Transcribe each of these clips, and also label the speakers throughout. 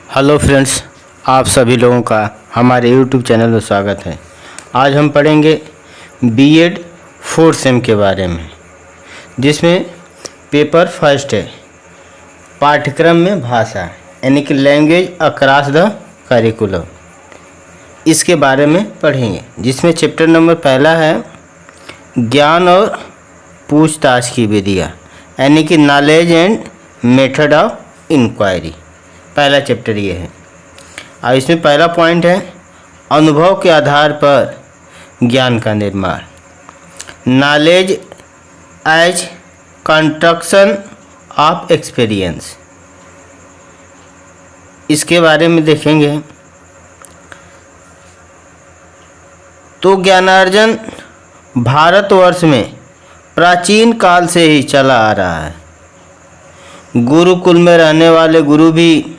Speaker 1: Hello friends, आप सभी लोगों का हमारे यूट्यूब चैनल में स्वागत है। आज हम पढ़ेंगे बीएड 4th सेम के बारे में, जिसमें पेपर फर्स्ट है पाठ्यक्रम में भाषा यानी कि लैंग्वेज अक्रॉस द करिकुलम। इसके बारे में पढ़ेंगे, जिसमें चैप्टर नंबर पहला है ज्ञान और पूछताछ की विधियाँ यानी कि knowledge and method of inquiry. पहला चैप्टर ये है। और इसमें पहला पॉइंट है अनुभव के आधार पर ज्ञान का निर्माण, knowledge as construction of experience. इसके बारे में देखेंगे तो ज्ञानार्जन भारतवर्ष में प्राचीन काल से ही चला आ रहा है। गुरुकुल में रहने वाले गुरु भी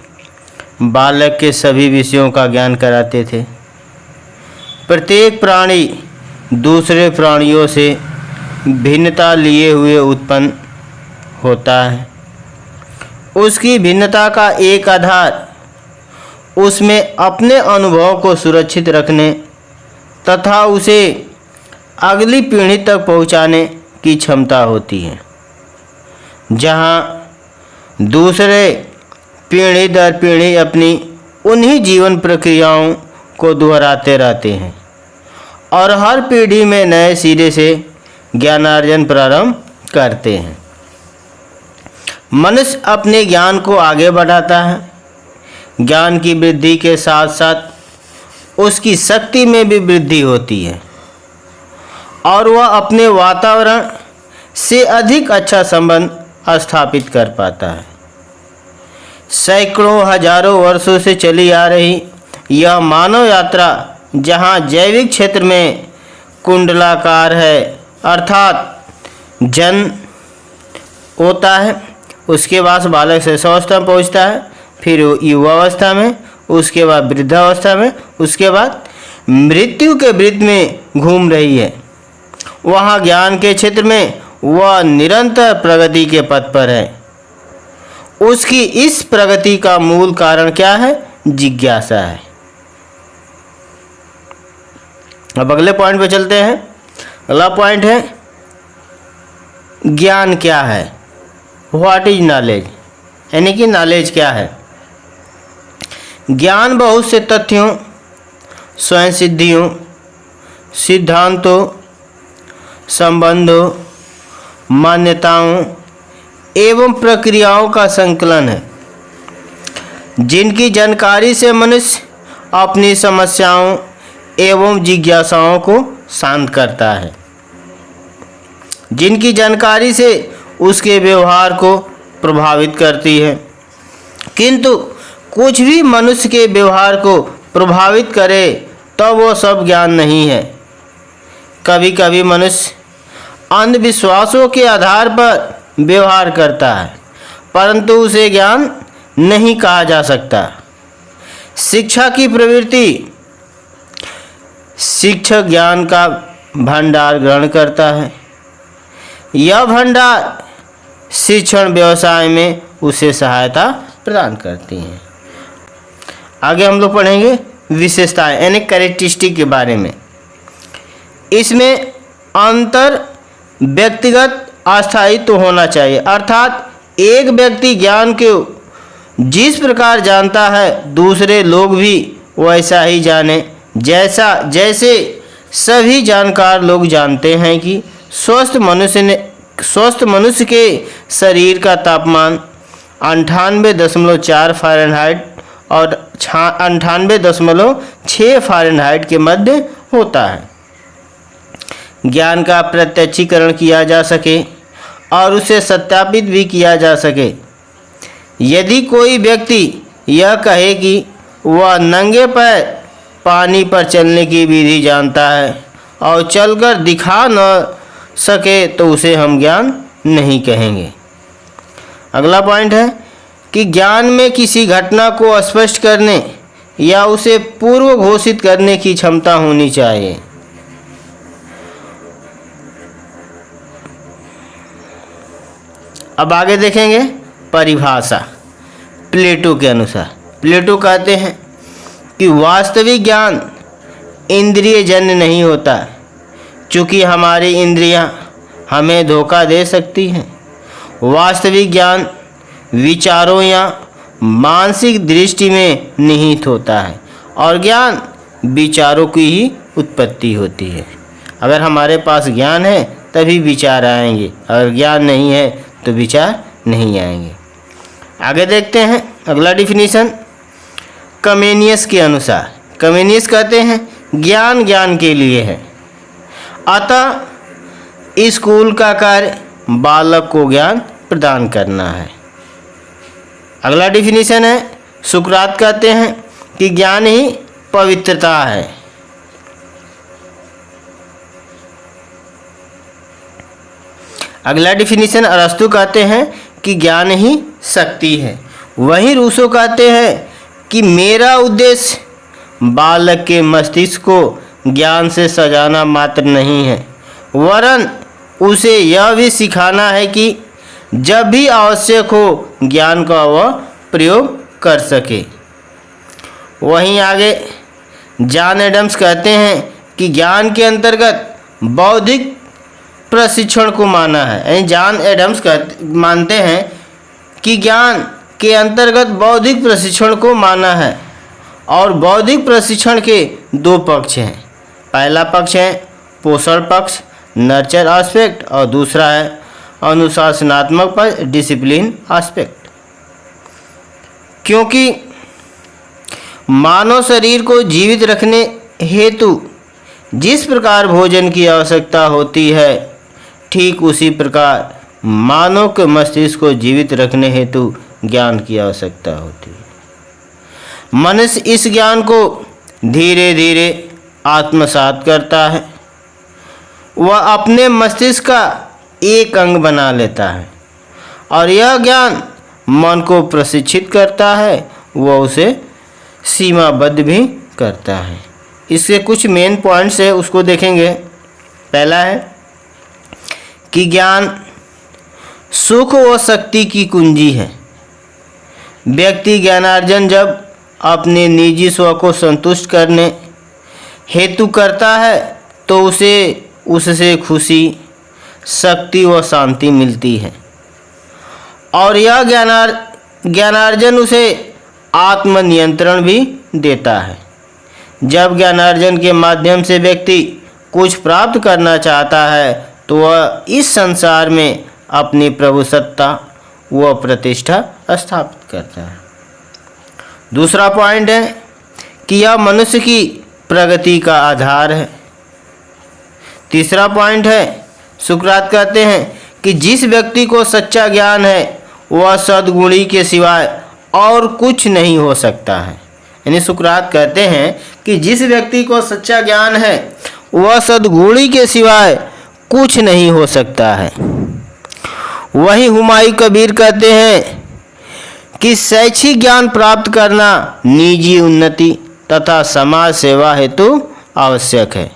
Speaker 1: बालक के सभी विषयों का ज्ञान कराते थे। प्रत्येक प्राणी दूसरे प्राणियों से भिन्नता लिए हुए उत्पन्न होता है। उसकी भिन्नता का एक आधार उसमें अपने अनुभव को सुरक्षित रखने तथा उसे अगली पीढ़ी तक पहुंचाने की क्षमता होती है, जहां दूसरे पीढ़ी दर पीढ़ी अपनी उन्हीं जीवन प्रक्रियाओं को दोहराते रहते हैं और हर पीढ़ी में नए सिरे से ज्ञानार्जन प्रारंभ करते हैं। मनुष्य अपने ज्ञान को आगे बढ़ाता है। ज्ञान की वृद्धि के साथ साथ उसकी शक्ति में भी वृद्धि होती है और वह अपने वातावरण से अधिक अच्छा संबंध स्थापित कर पाता है। सैकड़ों हजारों वर्षों से चली आ रही यह मानव यात्रा, जहां जैविक क्षेत्र में कुंडलाकार है, अर्थात जन्म होता है, उसके बाद बालक शैशवावस्था में पहुंचता है, फिर युवावस्था में, उसके बाद वृद्धावस्था में, उसके बाद मृत्यु के वृत्त में घूम रही है। वहाँ ज्ञान के क्षेत्र में वह निरंतर प्रगति के पथ पर है। उसकी इस प्रगति का मूल कारण क्या है? जिज्ञासा है। अब अगले पॉइंट पे चलते हैं। अगला पॉइंट है ज्ञान क्या है? व्हाट इज नॉलेज, यानी कि नॉलेज क्या है? ज्ञान बहुत से तथ्यों, स्वयं सिद्धियों, सिद्धांतों, संबंधों, मान्यताओं एवं प्रक्रियाओं का संकलन है, जिनकी जानकारी से मनुष्य अपनी समस्याओं एवं जिज्ञासाओं को शांत करता है, जिनकी जानकारी से उसके व्यवहार को प्रभावित करती है। किंतु कुछ भी मनुष्य के व्यवहार को प्रभावित करे तो वह सब ज्ञान नहीं है। कभी कभी मनुष्य अंधविश्वासों के आधार पर व्यवहार करता है, परंतु उसे ज्ञान नहीं कहा जा सकता। शिक्षा की प्रवृत्ति शिक्षक ज्ञान का भंडार ग्रहण करता है। यह भंडार शिक्षण व्यवसाय में उसे सहायता प्रदान करती है। आगे हम लोग पढ़ेंगे विशेषताएं यानी कैरेक्टरिस्टिक के बारे में। इसमें अंतर व्यक्तिगत अस्थायित्व होना चाहिए, अर्थात एक व्यक्ति ज्ञान को जिस प्रकार जानता है दूसरे लोग भी वैसा ही जाने, जैसे सभी जानकार लोग जानते हैं कि स्वस्थ मनुष्य के शरीर का तापमान 98.4 फ़ारेनहाइट और 98.6 फ़ारेनहाइट के मध्य होता है। ज्ञान का प्रत्यक्षीकरण किया जा सके और उसे सत्यापित भी किया जा सके। यदि कोई व्यक्ति यह कहे कि वह नंगे पैर पानी पर चलने की विधि जानता है और चलकर दिखा न सके तो उसे हम ज्ञान नहीं कहेंगे। अगला पॉइंट है कि ज्ञान में किसी घटना को स्पष्ट करने या उसे पूर्व घोषित करने की क्षमता होनी चाहिए। अब आगे देखेंगे परिभाषा प्लेटो के अनुसार। प्लेटो कहते हैं कि वास्तविक ज्ञान इंद्रिय जन्य नहीं होता, क्योंकि हमारी इंद्रियां हमें धोखा दे सकती हैं। वास्तविक ज्ञान विचारों या मानसिक दृष्टि में निहित होता है और ज्ञान विचारों की ही उत्पत्ति होती है। अगर हमारे पास ज्ञान है तभी विचार आएंगे, अगर ज्ञान नहीं है तो विचार नहीं आएंगे। आगे देखते हैं अगला डिफिनीशन कमेनियस के अनुसार। कमेनियस कहते हैं ज्ञान ज्ञान के लिए है, अतः स्कूल का कार्य बालक को ज्ञान प्रदान करना है। अगला डिफिनीशन है सुकरात कहते हैं कि ज्ञान ही पवित्रता है। अगला डिफिनीशन अरस्तु कहते हैं कि ज्ञान ही शक्ति है। वहीं रूसो कहते हैं कि मेरा उद्देश्य बालक के मस्तिष्क को ज्ञान से सजाना मात्र नहीं है, वरन उसे यह भी सिखाना है कि जब भी आवश्यक हो ज्ञान का वह प्रयोग कर सके। वहीं आगे जॉन एडम्स कहते हैं कि ज्ञान के अंतर्गत बौद्धिक प्रशिक्षण को माना है। यानी जॉन एडम्स मानते हैं कि ज्ञान के अंतर्गत बौद्धिक प्रशिक्षण को माना है और बौद्धिक प्रशिक्षण के दो पक्ष हैं। पहला पक्ष है पोषण पक्ष नर्चर एस्पेक्ट और दूसरा है अनुशासनात्मक पक्ष डिसिप्लिन एस्पेक्ट। क्योंकि मानव शरीर को जीवित रखने हेतु जिस प्रकार भोजन की आवश्यकता होती है, ठीक उसी प्रकार मानव के मस्तिष्क को जीवित रखने हेतु ज्ञान की आवश्यकता होती है। मनुष्य इस ज्ञान को धीरे धीरे आत्मसात करता है, वह अपने मस्तिष्क का एक अंग बना लेता है और यह ज्ञान मन को प्रशिक्षित करता है, वह उसे सीमाबद्ध भी करता है। इसके कुछ मेन पॉइंट्स है, उसको देखेंगे। पहला है कि ज्ञान सुख व शक्ति की कुंजी है। व्यक्ति ज्ञानार्जन जब अपने निजी स्व को संतुष्ट करने हेतु करता है तो उसे उससे खुशी, शक्ति व शांति मिलती है और यह ज्ञानार्जन उसे आत्मनियंत्रण भी देता है। जब ज्ञानार्जन के माध्यम से व्यक्ति कुछ प्राप्त करना चाहता है तो वह इस संसार में अपनी प्रभुसत्ता व प्रतिष्ठा स्थापित करता है। दूसरा पॉइंट है कि यह मनुष्य की प्रगति का आधार है। तीसरा पॉइंट है सुकरात कहते हैं कि जिस व्यक्ति को सच्चा ज्ञान है वह सद्गुणी के सिवाय और कुछ नहीं हो सकता है। यानी सुकरात कहते हैं कि जिस व्यक्ति को सच्चा ज्ञान है वह सद्गुणी के सिवाय कुछ नहीं हो सकता है। वहीं हुमायूं कबीर कहते हैं कि शैक्षिक ज्ञान प्राप्त करना निजी उन्नति तथा समाज सेवा हेतु आवश्यक है।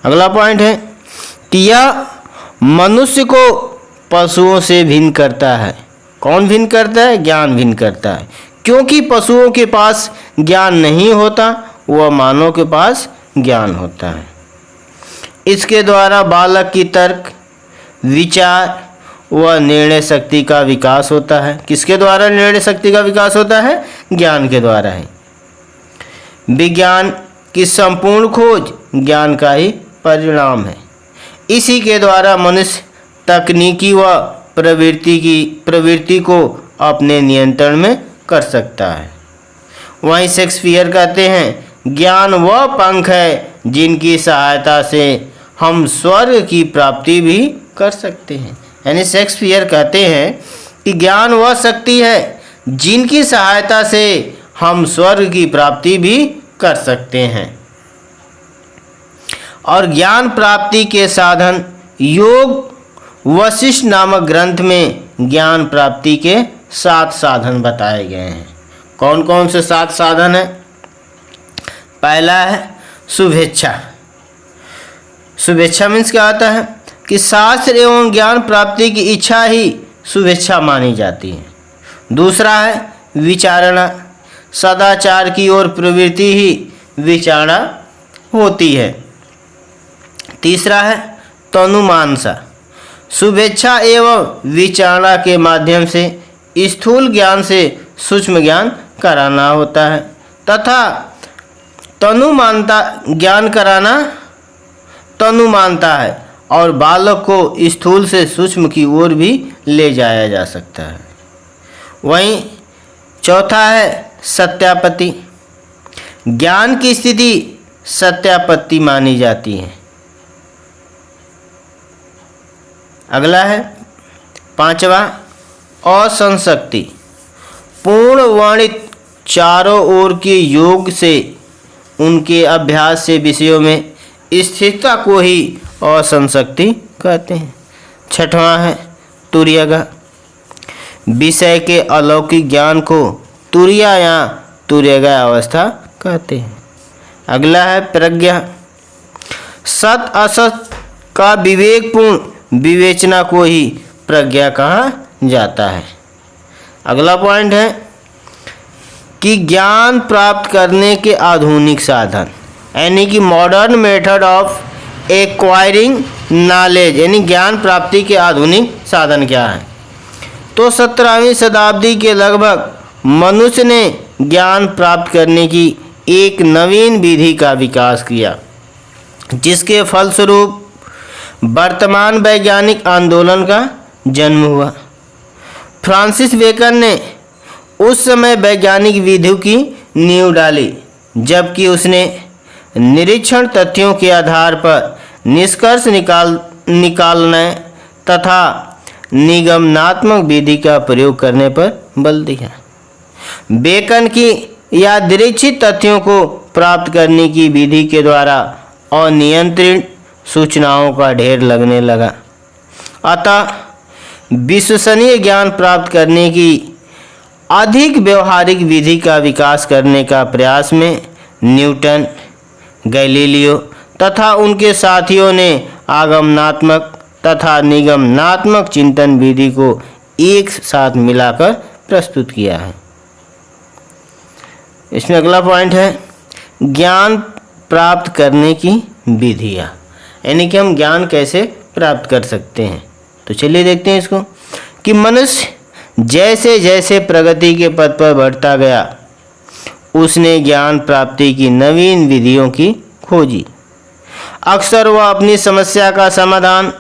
Speaker 1: अगला पॉइंट है कि यह मनुष्य को पशुओं से भिन्न करता है। कौन भिन्न करता है? ज्ञान भिन्न करता है। क्योंकि पशुओं के पास ज्ञान नहीं होता, वह मानव के पास ज्ञान होता है। इसके द्वारा बालक की तर्क, विचार व निर्णय शक्ति का विकास होता है। किसके द्वारा निर्णय शक्ति का विकास होता है? ज्ञान के द्वारा है। विज्ञान की संपूर्ण खोज ज्ञान का ही परिणाम है। इसी के द्वारा मनुष्य तकनीकी व प्रवृत्ति को अपने नियंत्रण में कर सकता है। वहीं शेक्सपियर कहते हैं ज्ञान वह पंख है जिनकी सहायता से हम स्वर्ग की प्राप्ति भी कर सकते हैं। यानी शेक्सपियर कहते हैं कि ज्ञान वह शक्ति है जिनकी सहायता से हम स्वर्ग की प्राप्ति भी कर सकते हैं। और ज्ञान प्राप्ति के साधन योग वशिष्ठ नामक ग्रंथ में ज्ञान प्राप्ति के 7 साधन बताए गए हैं। कौन कौन से 7 साधन हैं? पहला है शुभेच्छा। शुभेच्छा मीन्स क्या होता है कि शास्त्र एवं ज्ञान प्राप्ति की इच्छा ही शुभेच्छा मानी जाती है। दूसरा है विचारणा, सदाचार की ओर प्रवृत्ति ही विचारणा होती है। तीसरा है तनुमानसा, शुभेच्छा एवं विचारणा के माध्यम से स्थूल ज्ञान से सूक्ष्म ज्ञान कराना होता है तथा तनुमानता ज्ञान कराना तनुमानता है और बालक को स्थूल से सूक्ष्म की ओर भी ले जाया जा सकता है। वहीं चौथा है सत्यापत्ति, ज्ञान की स्थिति सत्यापत्ति मानी जाती है। अगला है पांचवा असंशक्ति, पूर्ण वर्णित चारों ओर के योग से उनके अभ्यास से विषयों में स्थिरता को ही असंशक्ति कहते हैं। छठवां है तुर्यगा, विषय के अलौकिक ज्ञान को तुर्या या तुर्यगा अवस्था कहते हैं। अगला है प्रज्ञा, सत असत का विवेकपूर्ण विवेचना को ही प्रज्ञा कहा जाता है। अगला पॉइंट है कि ज्ञान प्राप्त करने के आधुनिक साधन, यानी कि modern method of acquiring knowledge, यानी ज्ञान प्राप्ति के आधुनिक साधन क्या है। तो 17वीं शताब्दी के लगभग मनुष्य ने ज्ञान प्राप्त करने की एक नवीन विधि का विकास किया, जिसके फलस्वरूप वर्तमान वैज्ञानिक आंदोलन का जन्म हुआ। फ्रांसिस बेकन ने उस समय वैज्ञानिक विधि की नींव डाली, जबकि उसने निरीक्षण तथ्यों के आधार पर निष्कर्ष निकालने तथा निगमनात्मक विधि का प्रयोग करने पर बल दिया। बेकन की यादृच्छिक तथ्यों को प्राप्त करने की विधि के द्वारा अनियंत्रित सूचनाओं का ढेर लगने लगा। अतः विश्वसनीय ज्ञान प्राप्त करने की अधिक व्यवहारिक विधि का विकास करने का प्रयास में न्यूटन, गैलीलियो तथा उनके साथियों ने आगमनात्मक तथा निगमनात्मक चिंतन विधि को एक साथ मिलाकर प्रस्तुत किया है। इसमें अगला पॉइंट है ज्ञान प्राप्त करने की विधियाँ, यानी कि हम ज्ञान कैसे प्राप्त कर सकते हैं। तो चलिए देखते हैं इसको कि मनुष्य जैसे जैसे प्रगति के पथ पर बढ़ता गया, उसने ज्ञान प्राप्ति की नवीन विधियों की खोजी। अक्सर वह अपनी समस्या का समाधान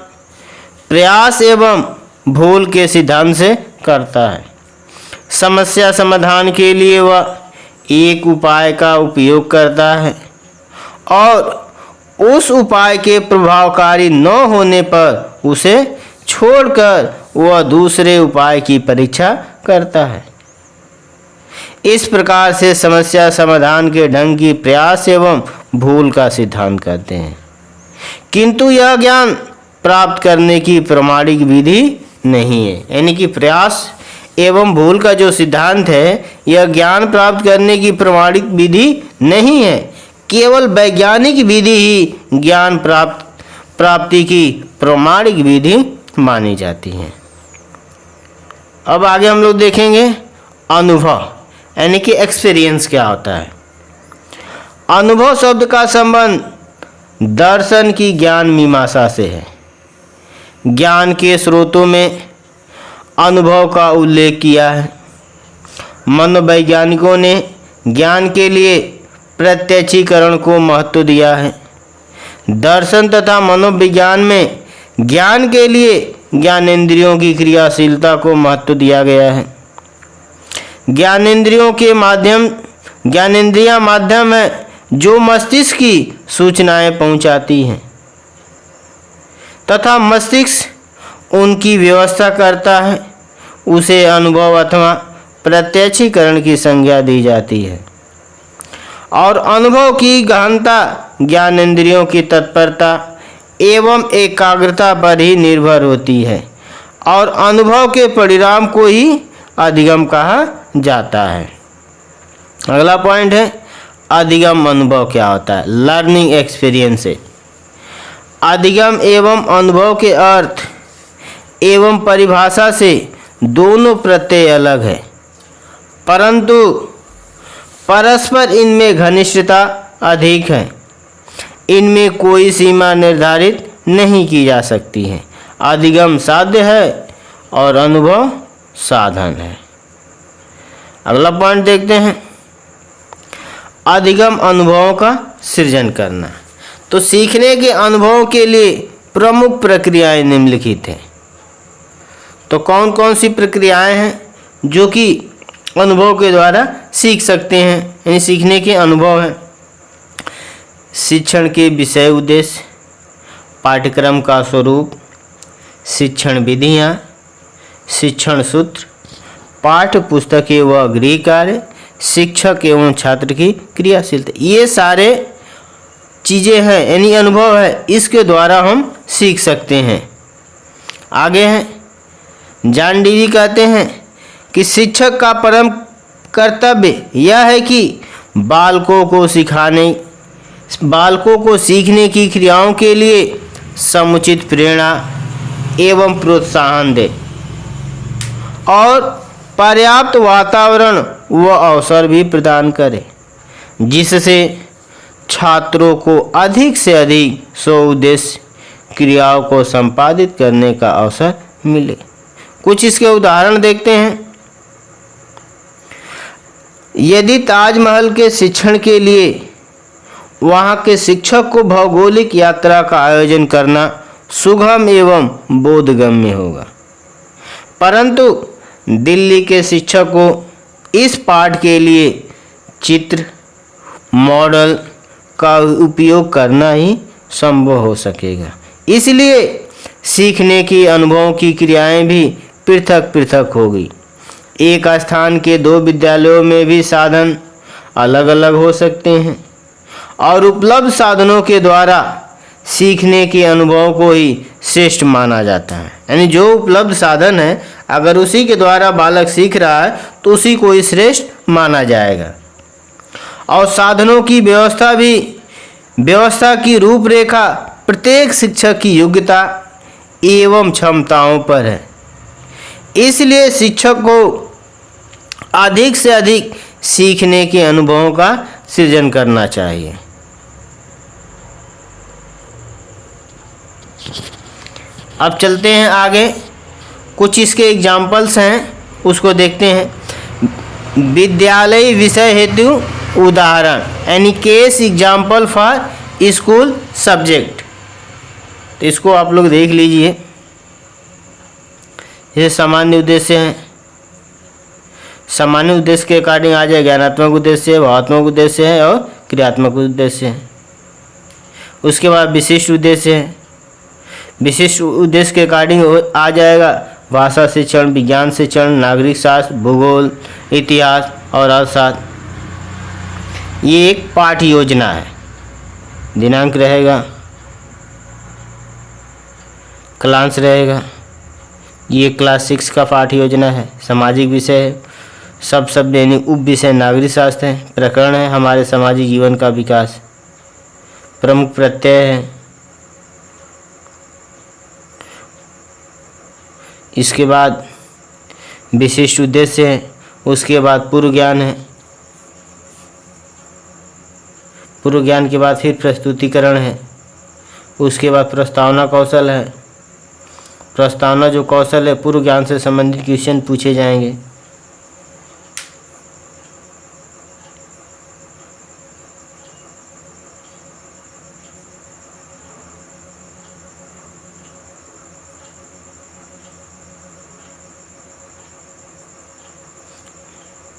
Speaker 1: प्रयास एवं भूल के सिद्धांत से करता है। समस्या समाधान के लिए वह एक उपाय का उपयोग करता है और उस उपाय के प्रभावकारी न होने पर उसे छोड़कर वह दूसरे उपाय की परीक्षा करता है। इस प्रकार से समस्या समाधान के ढंग की प्रयास एवं भूल का सिद्धांत कहते हैं। किंतु यह ज्ञान प्राप्त करने की प्रमाणिक विधि नहीं है, यानी कि प्रयास एवं भूल का जो सिद्धांत है यह ज्ञान प्राप्त करने की प्रमाणिक विधि नहीं है। केवल वैज्ञानिक विधि ही ज्ञान प्राप्ति की प्रमाणिक विधि मानी जाती है। अब आगे हम लोग देखेंगे अनुभव, यानी कि एक्सपीरियंस क्या होता है। अनुभव शब्द का संबंध दर्शन की ज्ञान मीमांसा से है। ज्ञान के स्रोतों में अनुभव का उल्लेख किया है। मनोवैज्ञानिकों ने ज्ञान के लिए प्रत्यक्षीकरण को महत्व दिया है। दर्शन तथा मनोविज्ञान में ज्ञान के लिए ज्ञानेंद्रियों की क्रियाशीलता को महत्व दिया गया है। ज्ञानेंद्रियां माध्यम है जो मस्तिष्क की सूचनाएं पहुंचाती हैं तथा मस्तिष्क उनकी व्यवस्था करता है। उसे अनुभव अथवा प्रत्यक्षीकरण की संज्ञा दी जाती है। और अनुभव की गहनता ज्ञानेंद्रियों की तत्परता एवं एकाग्रता पर ही निर्भर होती है और अनुभव के परिणाम को ही अधिगम कहा जाता है। अगला पॉइंट है अधिगम अनुभव क्या होता है। लर्निंग एक्सपीरियंस है। अधिगम एवं अनुभव के अर्थ एवं परिभाषा से दोनों प्रत्यय अलग है। परंतु परस्पर इनमें घनिष्ठता अधिक है। इनमें कोई सीमा निर्धारित नहीं की जा सकती है। अधिगम साध्य है और अनुभव साधन है। अगला पॉइंट देखते हैं, अधिगम अनुभवों का सृजन करना। तो सीखने के अनुभवों के लिए प्रमुख प्रक्रियाएं निम्नलिखित हैं। तो कौन कौन सी प्रक्रियाएं हैं जो कि अनुभव के द्वारा सीख सकते हैं, यानी सीखने के अनुभव हैं। शिक्षण के विषय उद्देश्य, पाठ्यक्रम का स्वरूप, शिक्षण विधियाँ, शिक्षण सूत्र, पाठ्य पुस्तकें व गृह कार्य, शिक्षक एवं छात्र की क्रियाशीलता, ये सारे चीज़ें हैं, यानी अनुभव है, इसके द्वारा हम सीख सकते हैं। आगे हैं, जॉन डीवी कहते हैं कि शिक्षक का परम कर्तव्य यह है कि बालकों को सीखने की क्रियाओं के लिए समुचित प्रेरणा एवं प्रोत्साहन दे और पर्याप्त वातावरण व अवसर भी प्रदान करे, जिससे छात्रों को अधिक से अधिक स्वउद्देश्य क्रियाओं को संपादित करने का अवसर मिले। कुछ इसके उदाहरण देखते हैं। यदि ताजमहल के शिक्षण के लिए वहाँ के शिक्षक को भौगोलिक यात्रा का आयोजन करना सुगम एवं बोधगम्य होगा, परंतु दिल्ली के शिक्षक को इस पाठ के लिए चित्र मॉडल का उपयोग करना ही संभव हो सकेगा। इसलिए सीखने की अनुभवों की क्रियाएं भी पृथक पृथक होगी। एक स्थान के दो विद्यालयों में भी साधन अलग अलग हो सकते हैं और उपलब्ध साधनों के द्वारा सीखने के अनुभव को ही श्रेष्ठ माना जाता है। यानी जो उपलब्ध साधन है, अगर उसी के द्वारा बालक सीख रहा है तो उसी को ही श्रेष्ठ माना जाएगा। और साधनों की व्यवस्था की रूपरेखा प्रत्येक शिक्षक की योग्यता एवं क्षमताओं पर है। इसलिए शिक्षक को अधिक से अधिक सीखने के अनुभवों का सृजन करना चाहिए। अब चलते हैं आगे, कुछ इसके एग्जाम्पल्स हैं, उसको देखते हैं। विद्यालय विषय हेतु उदाहरण, यानी case example for school subject. तो इसको आप लोग देख लीजिए। ये सामान्य उद्देश्य हैं। सामान्य उद्देश्य के अकॉर्डिंग आ जाए ज्ञानात्मक उद्देश्य है, भावात्मक उद्देश्य है और क्रियात्मक उद्देश्य है। उसके बाद विशिष्ट उद्देश्य है। विशिष्ट उद्देश्य के अकॉर्डिंग आ जाएगा भाषा शिक्षण, विज्ञान शिक्षण, नागरिक शास्त्र, भूगोल, इतिहास और अर्थशास्त्र। ये एक पाठ योजना है, दिनांक रहेगा, क्लास रहेगा। ये क्लास 6 का पाठ योजना है। सामाजिक विषय है, सब यानी उप विषय नागरिक शास्त्र है। प्रकरण है हमारे सामाजिक जीवन का विकास। प्रमुख प्रत्यय है। इसके बाद विशिष्ट उद्देश्य है। उसके बाद पूर्व ज्ञान है। पूर्व ज्ञान के बाद फिर प्रस्तुतिकरण है। उसके बाद प्रस्तावना कौशल है। प्रस्तावना जो कौशल है, पूर्व ज्ञान से संबंधित क्वेश्चन पूछे जाएंगे।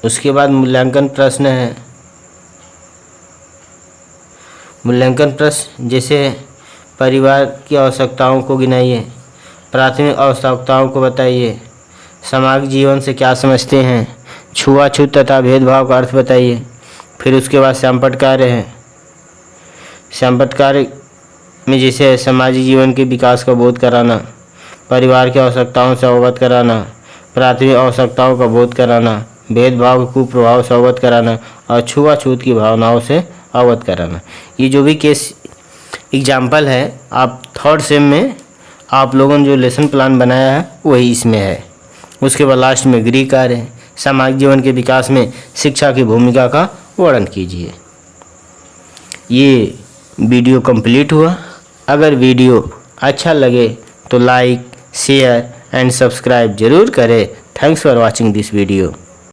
Speaker 1: उसके बाद मूल्यांकन प्रश्न है। मूल्यांकन प्रश्न जैसे परिवार की आवश्यकताओं को गिनाइए, प्राथमिक आवश्यकताओं को बताइए, सामाजिक जीवन से क्या समझते हैं, छुआछूत तथा भेदभाव का अर्थ बताइए। फिर उसके बाद श्यामपट्ट कार्य है। श्यामपट्ट कार्य में जैसे सामाजिक जीवन के विकास का बोध कराना, परिवार की आवश्यकताओं से अवगत कराना, प्राथमिक आवश्यकताओं का बोध कराना, भेदभाव के कुप्रभाव से अवगत कराना और छुआछूत की भावनाओं से अवगत कराना। ये जो भी केस एग्जाम्पल है, आप थर्ड सेम में आप लोगों ने जो लेसन प्लान बनाया है वही इसमें है। उसके बाद लास्ट में गृह कार्य है। सामाजिक जीवन के विकास में शिक्षा की भूमिका का वर्णन कीजिए। ये वीडियो कंप्लीट हुआ। अगर वीडियो अच्छा लगे तो लाइक, शेयर एंड सब्सक्राइब जरूर करें। Thanks for watching this video.